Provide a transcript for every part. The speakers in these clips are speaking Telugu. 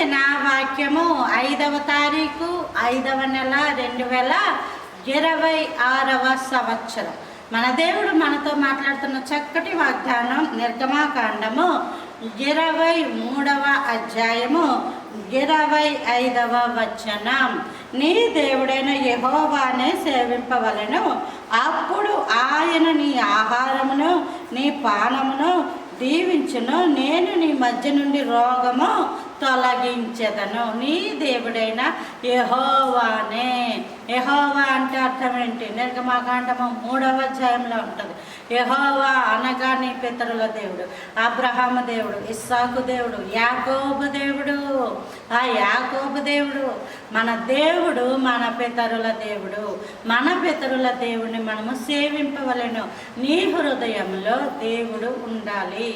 వినిన వాక్యము 5వ తారీఖు 5వ నెల 2026వ సంవత్సరం. మన దేవుడు మనతో మాట్లాడుతున్న చక్కటి వాగ్దానం నిర్గమాకాండము 23వ అధ్యాయము 25వ వచనం. నీ దేవుడైన యెహోవానే సేవింపవలెను, అప్పుడు ఆయన నీ ఆహారమును నీ పానమును దీవించును, నేను నీ మధ్య నుండి రోగము తొలగించెదను. నీ దేవుడైన యెహోవానే. యెహోవా అంటే అర్థం ఏంటి? నిర్గమాకాండము 3వ అధ్యాయంలో ఉంటుంది. యెహోవా అనగా నీ పితరుల దేవుడు, అబ్రహాము దేవుడు, ఇస్సాకు దేవుడు, యాకోబు దేవుడు. ఆ యాకోబు దేవుడు మన దేవుడు, మన పితరుల దేవుడు. మన పితరుల దేవుడిని మనము సేవింపవలెను. నీ హృదయంలో దేవుడు ఉండాలి.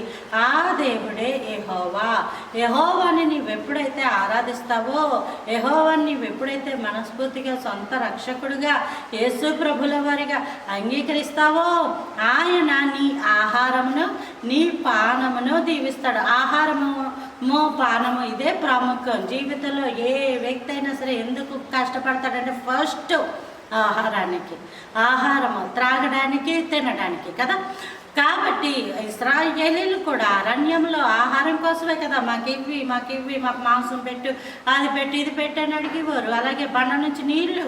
ఆ దేవుడే యెహోవా. యెహోవాని నీవు ఎప్పుడైతే ఆరాధిస్తావో, యెహోవాని నీవు ఎప్పుడైతే మనస్ఫూర్తిగా సొంత రక్షకుడుగా యేసు ప్రభుల వారిగా అంగీకరిస్తావో, ఆయన నీ ఆహారమును నీ పానమును దీవిస్తాడు. ఆహారము పానము ఇదే ప్రాముఖ్యం జీవితంలో. ఏ వ్యక్తి అయినా సరే ఎందుకు కష్టపడతాడంటే ఫస్ట్ ఆహారము త్రాగడానికి, తినడానికి కదా. కాబట్టి ఇశ్రాయేలీలు కూడా అరణ్యంలో ఆహారం కోసమే కదా, మాకు మాకు మాంసం పెట్టు, అది పెట్టు, ఇది పెట్టు అని అడిగేవారు. అలాగే బండ నుంచి నీళ్లు,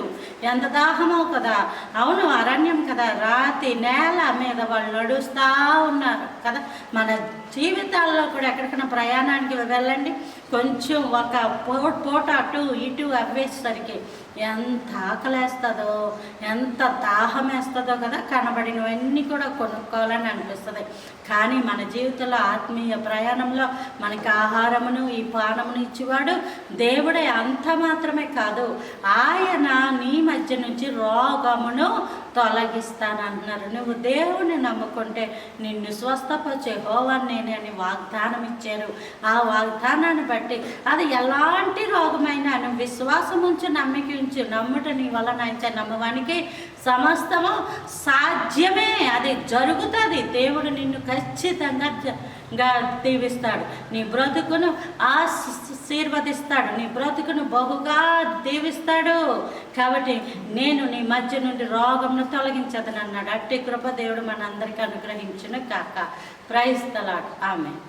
ఎంత దాహమో కదా. అవును, అరణ్యం కదా, రాతి నేల మీద వాళ్ళు నడుస్తూ ఉన్నారు కదా. మన జీవితాల్లో కూడా ఎక్కడికైనా ప్రయాణానికి వెళ్ళండి, కొంచెం ఒక పూట అటు ఇటు అవ్వేసరికి ఎంత ఆకలేస్తుందో, ఎంత దాహం వేస్తుందో కదా. కనబడినవన్నీ కూడా కొనుక్కోవాలని అనిపిస్తుంది. కానీ మన జీవితంలో ఆత్మీయ ప్రయాణంలో మనకి ఆహారమును ఈ పానమును ఇచ్చేవాడు దేవుడే. అంత మాత్రమే కాదు, ఆయన నీ మధ్య నుంచి రోగమును తొలగిస్తానంటున్నారు. నువ్వు దేవుని నమ్ముకుంటే నిన్ను స్వస్థపరిచే యెహోవానే నేనే అని వాగ్దానం ఇచ్చారు. ఆ వాగ్దానాన్ని బట్టి అది ఎలాంటి రోగమైనా నువ్వు విశ్వాసం ఉంచి నమ్మిక ఉంచి నమ్ముట నీ వలన ఇచ్చే నమ్మవానికి సమస్తము సాధ్యమే. అది జరుగుతుంది. దేవుడు నిన్ను ఖచ్చితంగా దీవిస్తాడు. నీ బ్రతుకును ఆశీర్వదిస్తాడు. నీ బ్రతుకును బహుగా దీవిస్తాడు. కాబట్టి నేను నీ మధ్య నుండి రోగంను తొలగించదనన్నాడు. అట్టి కృప దేవుడు మనందరికీ అనుగ్రహించును కాక. Praise the lord. ఆమేన్.